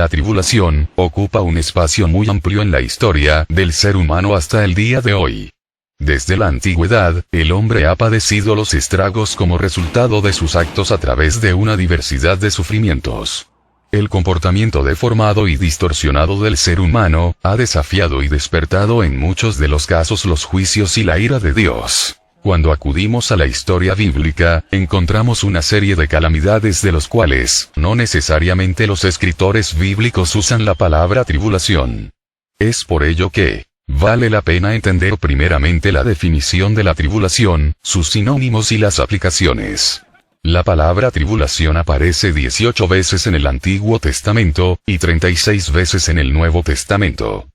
La tribulación ocupa un espacio muy amplio en la historia del ser humano hasta el día de hoy. Desde la antigüedad, el hombre ha padecido los estragos como resultado de sus actos a través de una diversidad de sufrimientos. El comportamiento deformado y distorsionado del ser humano ha desafiado y despertado en muchos de los casos los juicios y la ira de Dios. Cuando acudimos a la historia bíblica, encontramos una serie de calamidades de los cuales, no necesariamente los escritores bíblicos usan la palabra tribulación. Es por ello que, vale la pena entender primeramente la definición de la tribulación, sus sinónimos y las aplicaciones. La palabra tribulación aparece 18 veces en el Antiguo Testamento, y 36 veces en el Nuevo Testamento.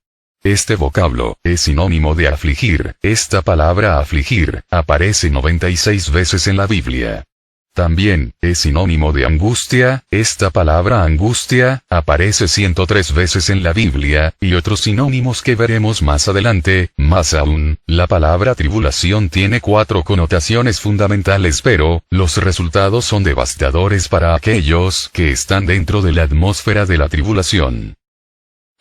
Este vocablo es sinónimo de afligir. Esta palabra afligir aparece 96 veces en la Biblia. También es sinónimo de angustia. Esta palabra angustia aparece 103 veces en la Biblia, y otros sinónimos que veremos más adelante. Más aún, la palabra tribulación tiene 4 connotaciones fundamentales, pero los resultados son devastadores para aquellos que están dentro de la atmósfera de la tribulación.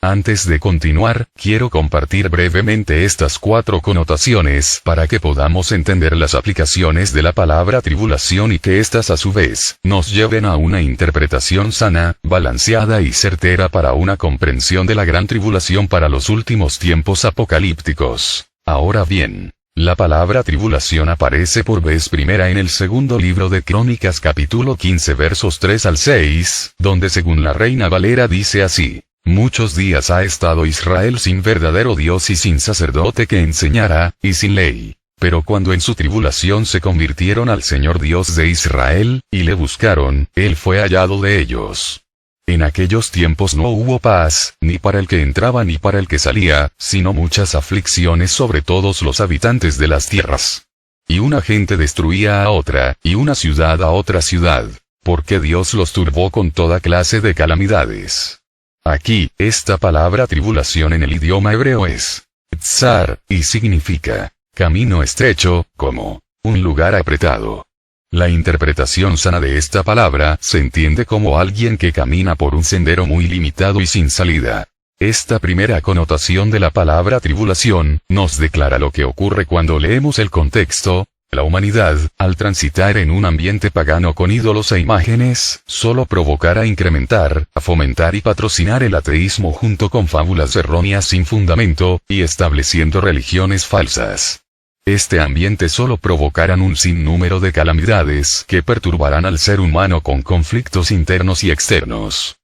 Antes de continuar, quiero compartir brevemente estas 4 connotaciones para que podamos entender las aplicaciones de la palabra tribulación y que éstas a su vez nos lleven a una interpretación sana, balanceada y certera para una comprensión de la gran tribulación para los últimos tiempos apocalípticos. Ahora bien, la palabra tribulación aparece por vez primera en el segundo libro de Crónicas capítulo 15 versos 3 al 6, donde según la Reina Valera dice así: muchos días ha estado Israel sin verdadero Dios y sin sacerdote que enseñara, y sin ley. Pero cuando en su tribulación se convirtieron al Señor Dios de Israel, y le buscaron, Él fue hallado de ellos. En aquellos tiempos no hubo paz, ni para el que entraba ni para el que salía, sino muchas aflicciones sobre todos los habitantes de las tierras. Y una gente destruía a otra, y una ciudad a otra ciudad, porque Dios los turbó con toda clase de calamidades. Aquí, esta palabra tribulación en el idioma hebreo es tsar, y significa camino estrecho, como un lugar apretado. La interpretación sana de esta palabra se entiende como alguien que camina por un sendero muy limitado y sin salida. Esta primera connotación de la palabra tribulación nos declara lo que ocurre cuando leemos el contexto. La humanidad, al transitar en un ambiente pagano con ídolos e imágenes, solo provocará incrementar, a fomentar y patrocinar el ateísmo junto con fábulas erróneas sin fundamento, y estableciendo religiones falsas. Este ambiente solo provocarán un sinnúmero de calamidades que perturbarán al ser humano con conflictos internos y externos.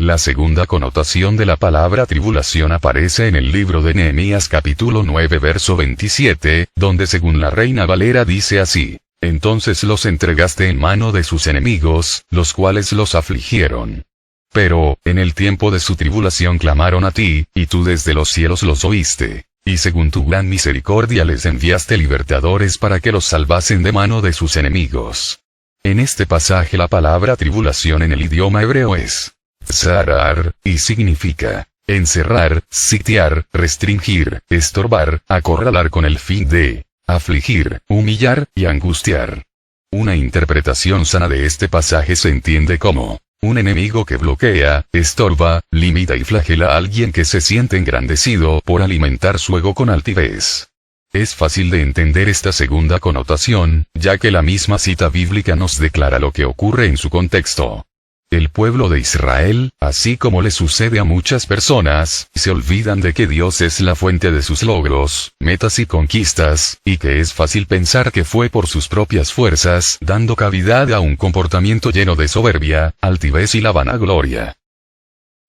La segunda connotación de la palabra tribulación aparece en el libro de Nehemías capítulo 9 verso 27, donde según la Reina Valera dice así: entonces los entregaste en mano de sus enemigos, los cuales los afligieron. Pero, en el tiempo de su tribulación clamaron a ti, y tú desde los cielos los oíste, y según tu gran misericordia les enviaste libertadores para que los salvasen de mano de sus enemigos. En este pasaje la palabra tribulación en el idioma hebreo es zarar, y significa encerrar, sitiar, restringir, estorbar, acorralar con el fin de afligir, humillar y angustiar. Una interpretación sana de este pasaje se entiende como un enemigo que bloquea, estorba, limita y flagela a alguien que se siente engrandecido por alimentar su ego con altivez. Es fácil de entender esta segunda connotación, ya que la misma cita bíblica nos declara lo que ocurre en su contexto. El pueblo de Israel, así como le sucede a muchas personas, se olvidan de que Dios es la fuente de sus logros, metas y conquistas, y que es fácil pensar que fue por sus propias fuerzas, dando cavidad a un comportamiento lleno de soberbia, altivez y la vanagloria.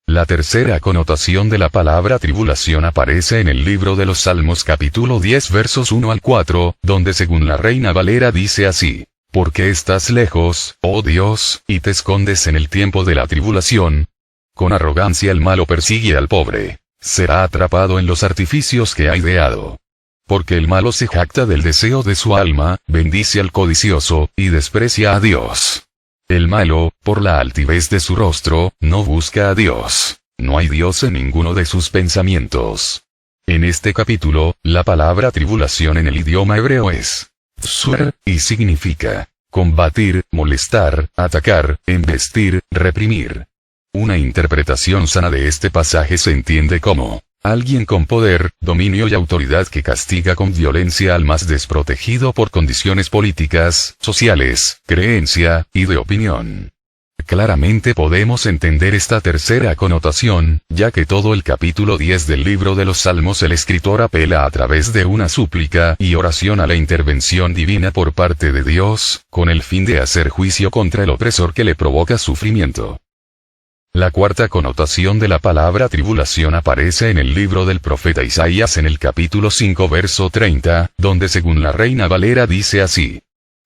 La tercera connotación de la palabra tribulación aparece en el libro de los Salmos capítulo 10 versos 1 al 4, donde según la Reina Valera dice así: ¿por qué estás lejos, oh Dios, y te escondes en el tiempo de la tribulación? Con arrogancia el malo persigue al pobre. Será atrapado en los artificios que ha ideado. Porque el malo se jacta del deseo de su alma, bendice al codicioso, y desprecia a Dios. El malo, por la altivez de su rostro, no busca a Dios. No hay Dios en ninguno de sus pensamientos. En este capítulo, la palabra tribulación en el idioma hebreo es sur, y significa combatir, molestar, atacar, embestir, reprimir. Una interpretación sana de este pasaje se entiende como alguien con poder, dominio y autoridad que castiga con violencia al más desprotegido por condiciones políticas, sociales, creencia, y de opinión. Claramente podemos entender esta tercera connotación, ya que todo el capítulo 10 del libro de los Salmos el escritor apela a través de una súplica y oración a la intervención divina por parte de Dios, con el fin de hacer juicio contra el opresor que le provoca sufrimiento. La cuarta connotación de la palabra tribulación aparece en el libro del profeta Isaías en el capítulo 5 verso 30, donde según la Reina Valera dice así: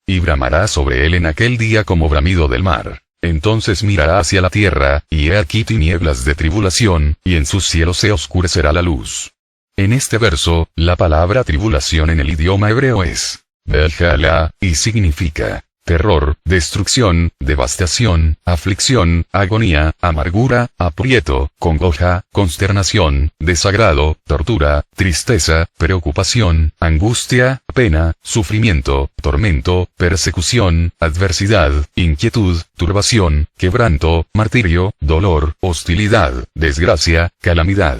y bramará sobre él en aquel día como bramido del mar. Entonces mirará hacia la tierra, y he aquí tinieblas de tribulación, y en sus cielos se oscurecerá la luz. En este verso, la palabra tribulación en el idioma hebreo es Beljalá, y significa terror, destrucción, devastación, aflicción, agonía, amargura, aprieto, congoja, consternación, desagrado, tortura, tristeza, preocupación, angustia, pena, sufrimiento, tormento, persecución, adversidad, inquietud, turbación, quebranto, martirio, dolor, hostilidad, desgracia, calamidad.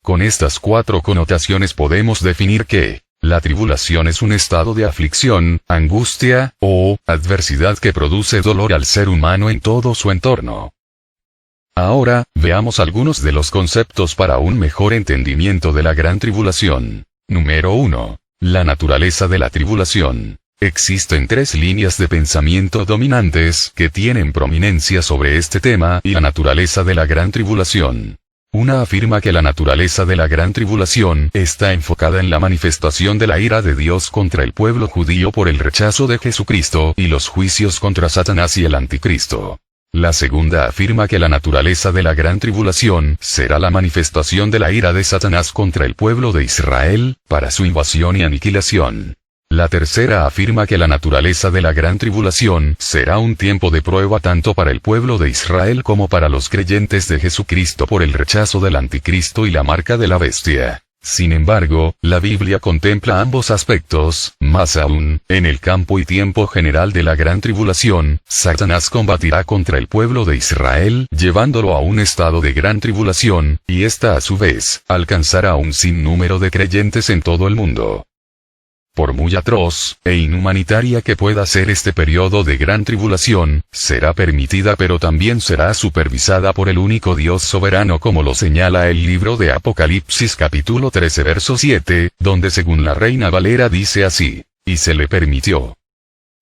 Con estas cuatro connotaciones podemos definir que la tribulación es un estado de aflicción, angustia, o adversidad que produce dolor al ser humano en todo su entorno. Ahora, veamos algunos de los conceptos para un mejor entendimiento de la gran tribulación. Número 1. La naturaleza de la tribulación. Existen tres líneas de pensamiento dominantes que tienen prominencia sobre este tema y la naturaleza de la gran tribulación. Una afirma que la naturaleza de la gran tribulación está enfocada en la manifestación de la ira de Dios contra el pueblo judío por el rechazo de Jesucristo y los juicios contra Satanás y el anticristo. La segunda afirma que la naturaleza de la gran tribulación será la manifestación de la ira de Satanás contra el pueblo de Israel, para su invasión y aniquilación. La tercera afirma que la naturaleza de la gran tribulación será un tiempo de prueba tanto para el pueblo de Israel como para los creyentes de Jesucristo por el rechazo del anticristo y la marca de la bestia. Sin embargo, la Biblia contempla ambos aspectos, más aún, en el campo y tiempo general de la gran tribulación, Satanás combatirá contra el pueblo de Israel, llevándolo a un estado de gran tribulación, y ésta a su vez, alcanzará un sinnúmero de creyentes en todo el mundo. Por muy atroz e inhumanitaria que pueda ser este periodo de gran tribulación, será permitida pero también será supervisada por el único Dios soberano como lo señala el libro de Apocalipsis capítulo 13 verso 7, donde según la Reina Valera dice así: y se le permitió.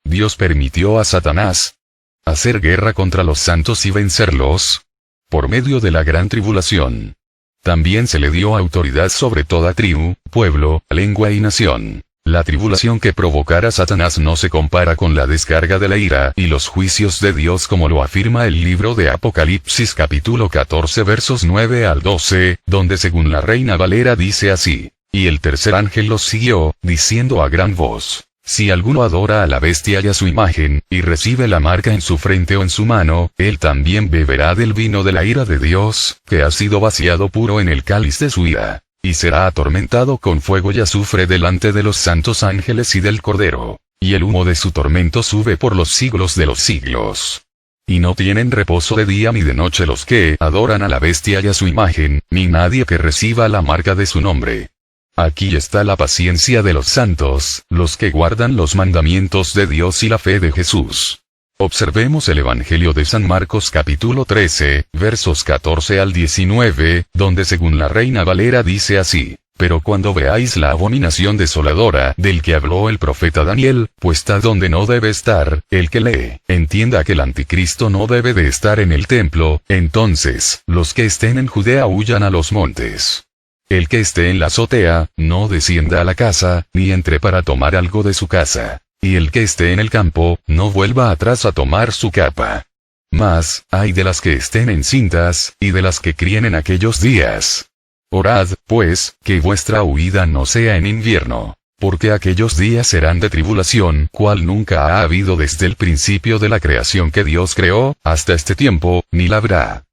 Dios permitió a Satanás hacer guerra contra los santos y vencerlos por medio de la gran tribulación. También se le dio autoridad sobre toda tribu, pueblo, lengua y nación. La tribulación que provocará Satanás no se compara con la descarga de la ira y los juicios de Dios como lo afirma el libro de Apocalipsis capítulo 14 versos 9 al 12, donde según la Reina Valera dice así: y el tercer ángel los siguió, diciendo a gran voz: si alguno adora a la bestia y a su imagen, y recibe la marca en su frente o en su mano, él también beberá del vino de la ira de Dios, que ha sido vaciado puro en el cáliz de su ira. Y será atormentado con fuego y azufre delante de los santos ángeles y del Cordero. Y el humo de su tormento sube por los siglos de los siglos. Y no tienen reposo de día ni de noche los que adoran a la bestia y a su imagen, ni nadie que reciba la marca de su nombre. Aquí está la paciencia de los santos, los que guardan los mandamientos de Dios y la fe de Jesús. Observemos el Evangelio de San Marcos capítulo 13, versos 14 al 19, donde según la Reina Valera dice así: pero cuando veáis la abominación desoladora del que habló el profeta Daniel, puesta donde no debe estar, el que lee, entienda que el anticristo no debe de estar en el templo, entonces, los que estén en Judea huyan a los montes. El que esté en la azotea, no descienda a la casa, ni entre para tomar algo de su casa. Y el que esté en el campo, no vuelva atrás a tomar su capa. Mas, ay de las que estén encintas, y de las que críen en aquellos días. Orad, pues, que vuestra huida no sea en invierno, porque aquellos días serán de tribulación, cual nunca ha habido desde el principio de la creación que Dios creó, hasta este tiempo, ni la habrá.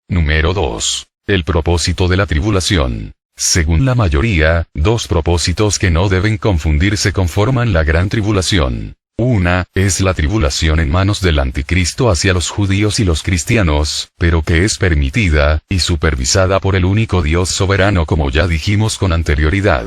Número 2. El propósito de la tribulación. Según la mayoría, dos propósitos que no deben confundirse conforman la gran tribulación. Una, es la tribulación en manos del anticristo hacia los judíos y los cristianos, pero que es permitida, y supervisada por el único Dios soberano como ya dijimos con anterioridad.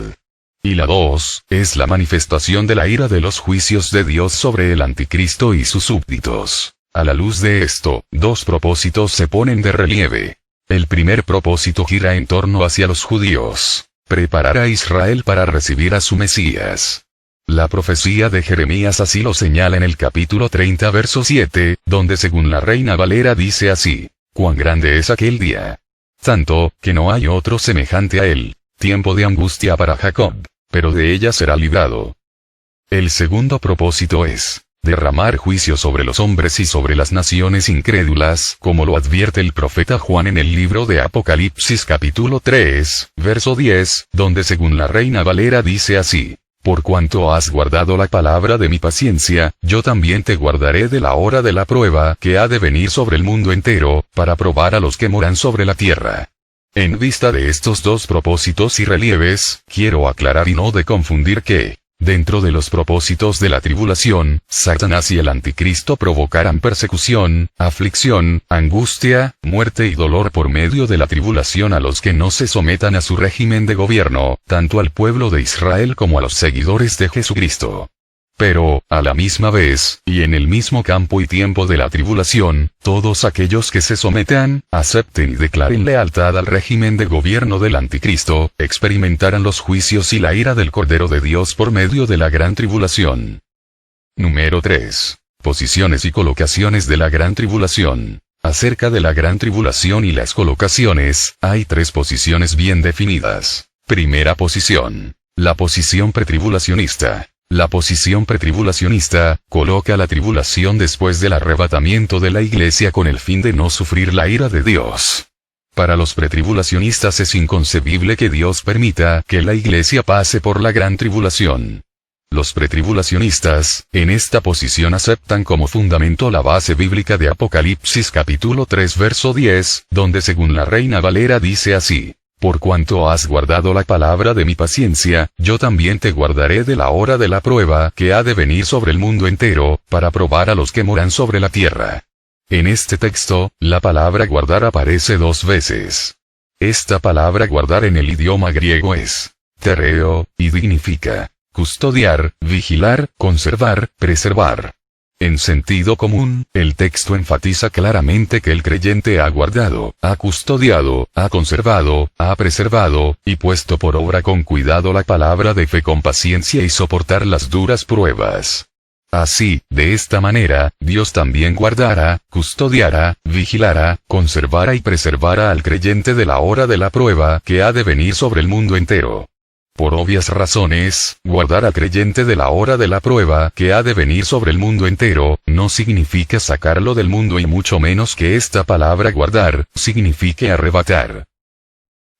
Y la 2, es la manifestación de la ira de los juicios de Dios sobre el anticristo y sus súbditos. A la luz de esto, dos propósitos se ponen de relieve. El primer propósito gira en torno hacia los judíos. Preparar a Israel para recibir a su Mesías. La profecía de Jeremías así lo señala en el capítulo 30 verso 7, donde según la Reina Valera dice así: «Cuán grande es aquel día. Tanto, que no hay otro semejante a él. Tiempo de angustia para Jacob, pero de ella será librado». El segundo propósito es derramar juicio sobre los hombres y sobre las naciones incrédulas, como lo advierte el profeta Juan en el libro de Apocalipsis capítulo 3, verso 10, donde según la Reina Valera dice así: «Por cuanto has guardado la palabra de mi paciencia, yo también te guardaré de la hora de la prueba que ha de venir sobre el mundo entero, para probar a los que moran sobre la tierra». En vista de estos dos propósitos y relieves, quiero aclarar y no de confundir que, dentro de los propósitos de la tribulación, Satanás y el anticristo provocarán persecución, aflicción, angustia, muerte y dolor por medio de la tribulación a los que no se sometan a su régimen de gobierno, tanto al pueblo de Israel como a los seguidores de Jesucristo. Pero, a la misma vez, y en el mismo campo y tiempo de la tribulación, todos aquellos que se sometan, acepten y declaren lealtad al régimen de gobierno del anticristo, experimentarán los juicios y la ira del Cordero de Dios por medio de la gran tribulación. Número 3. Posiciones y colocaciones de la gran tribulación. Acerca de la gran tribulación y las colocaciones, hay tres posiciones bien definidas. Primera posición. La posición pretribulacionista. La posición pretribulacionista coloca la tribulación después del arrebatamiento de la iglesia con el fin de no sufrir la ira de Dios. Para los pretribulacionistas es inconcebible que Dios permita que la iglesia pase por la gran tribulación. Los pretribulacionistas, en esta posición aceptan como fundamento la base bíblica de Apocalipsis capítulo 3 verso 10, donde según la Reina Valera dice así: «Por cuanto has guardado la palabra de mi paciencia, yo también te guardaré de la hora de la prueba que ha de venir sobre el mundo entero, para probar a los que moran sobre la tierra». En este texto, la palabra guardar aparece dos veces. Esta palabra guardar en el idioma griego es tereo, y significa custodiar, vigilar, conservar, preservar. En sentido común, el texto enfatiza claramente que el creyente ha guardado, ha custodiado, ha conservado, ha preservado, y puesto por obra con cuidado la palabra de fe con paciencia y soportar las duras pruebas. Así, de esta manera, Dios también guardará, custodiará, vigilará, conservará y preservará al creyente de la hora de la prueba que ha de venir sobre el mundo entero. Por obvias razones, guardar al creyente de la hora de la prueba que ha de venir sobre el mundo entero, no significa sacarlo del mundo y mucho menos que esta palabra guardar, signifique arrebatar.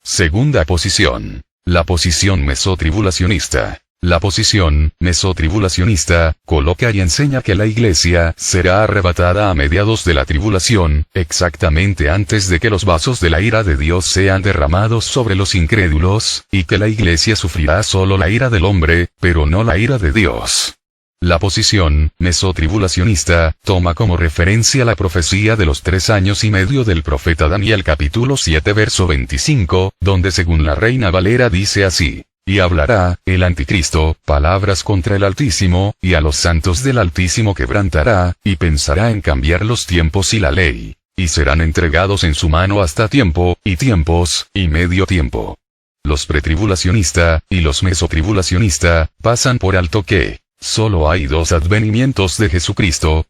Segunda posición. La posición mesotribulacionista. La posición mesotribulacionista coloca y enseña que la iglesia será arrebatada a mediados de la tribulación, exactamente antes de que los vasos de la ira de Dios sean derramados sobre los incrédulos, y que la iglesia sufrirá solo la ira del hombre, pero no la ira de Dios. La posición mesotribulacionista toma como referencia la profecía de los 3 años y medio del profeta Daniel capítulo 7 verso 25, donde según la Reina Valera dice así: «Y hablará, el anticristo, palabras contra el Altísimo, y a los santos del Altísimo quebrantará, y pensará en cambiar los tiempos y la ley. Y serán entregados en su mano hasta tiempo, y tiempos, y medio tiempo». Los pretribulacionista, y los mesotribulacionista, pasan por alto que solo hay 2 advenimientos de Jesucristo.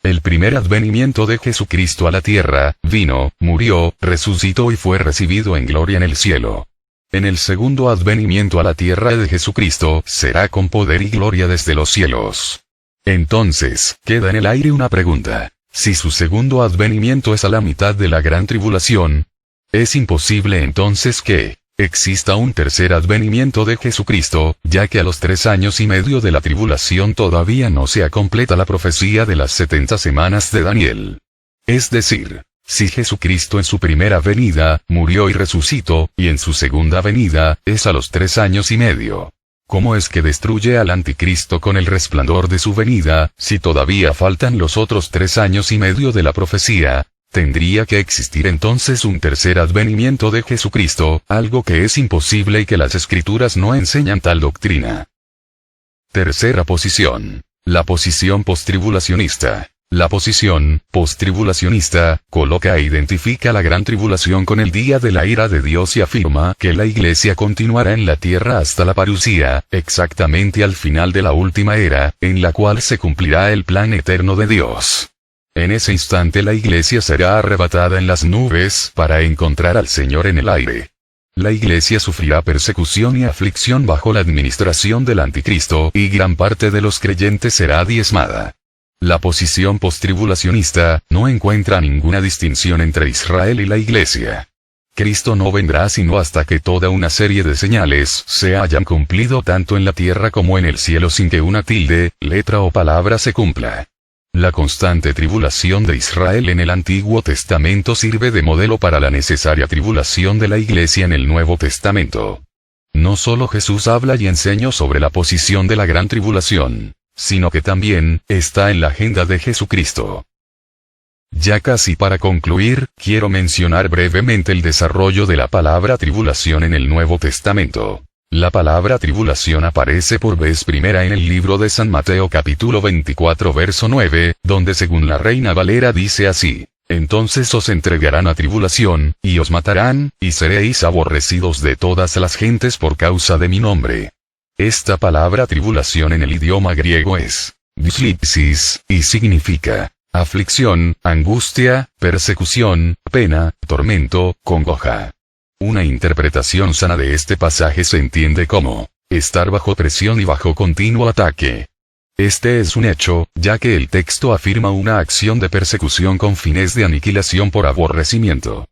El primer advenimiento de Jesucristo a la tierra, vino, murió, resucitó y fue recibido en gloria en el cielo. En el segundo advenimiento a la tierra de Jesucristo, será con poder y gloria desde los cielos. Entonces, queda en el aire una pregunta: si su segundo advenimiento es a la mitad de la gran tribulación, ¿es imposible entonces que exista un tercer advenimiento de Jesucristo, ya que a los 3 años y medio de la tribulación todavía no se completa la profecía de las 70 semanas de Daniel? Es decir, si Jesucristo en su primera venida, murió y resucitó, y en su segunda venida, es a los 3 años y medio. ¿Cómo es que destruye al anticristo con el resplandor de su venida, si todavía faltan los otros 3 años y medio de la profecía? Tendría que existir entonces un tercer advenimiento de Jesucristo, algo que es imposible y que las escrituras no enseñan tal doctrina. Tercera posición. La posición postribulacionista. La posición postribulacionista coloca e identifica la gran tribulación con el día de la ira de Dios y afirma que la iglesia continuará en la tierra hasta la parusía, exactamente al final de la última era, en la cual se cumplirá el plan eterno de Dios. En ese instante la iglesia será arrebatada en las nubes para encontrar al Señor en el aire. La iglesia sufrirá persecución y aflicción bajo la administración del anticristo y gran parte de los creyentes será diezmada. La posición postribulacionista no encuentra ninguna distinción entre Israel y la iglesia. Cristo no vendrá sino hasta que toda una serie de señales se hayan cumplido tanto en la tierra como en el cielo sin que una tilde, letra o palabra se cumpla. La constante tribulación de Israel en el Antiguo Testamento sirve de modelo para la necesaria tribulación de la iglesia en el Nuevo Testamento. No solo Jesús habla y enseña sobre la posición de la gran tribulación, sino que también está en la agenda de Jesucristo. Ya casi para concluir, quiero mencionar brevemente el desarrollo de la palabra tribulación en el Nuevo Testamento. La palabra tribulación aparece por vez primera en el libro de San Mateo capítulo 24 verso 9, donde según la Reina Valera dice así: entonces os entregarán a tribulación, y os matarán, y seréis aborrecidos de todas las gentes por causa de mi nombre. Esta palabra tribulación en el idioma griego es dislipsis, y significa aflicción, angustia, persecución, pena, tormento, congoja. Una interpretación sana de este pasaje se entiende como estar bajo presión y bajo continuo ataque. Este es un hecho, ya que el texto afirma una acción de persecución con fines de aniquilación por aborrecimiento.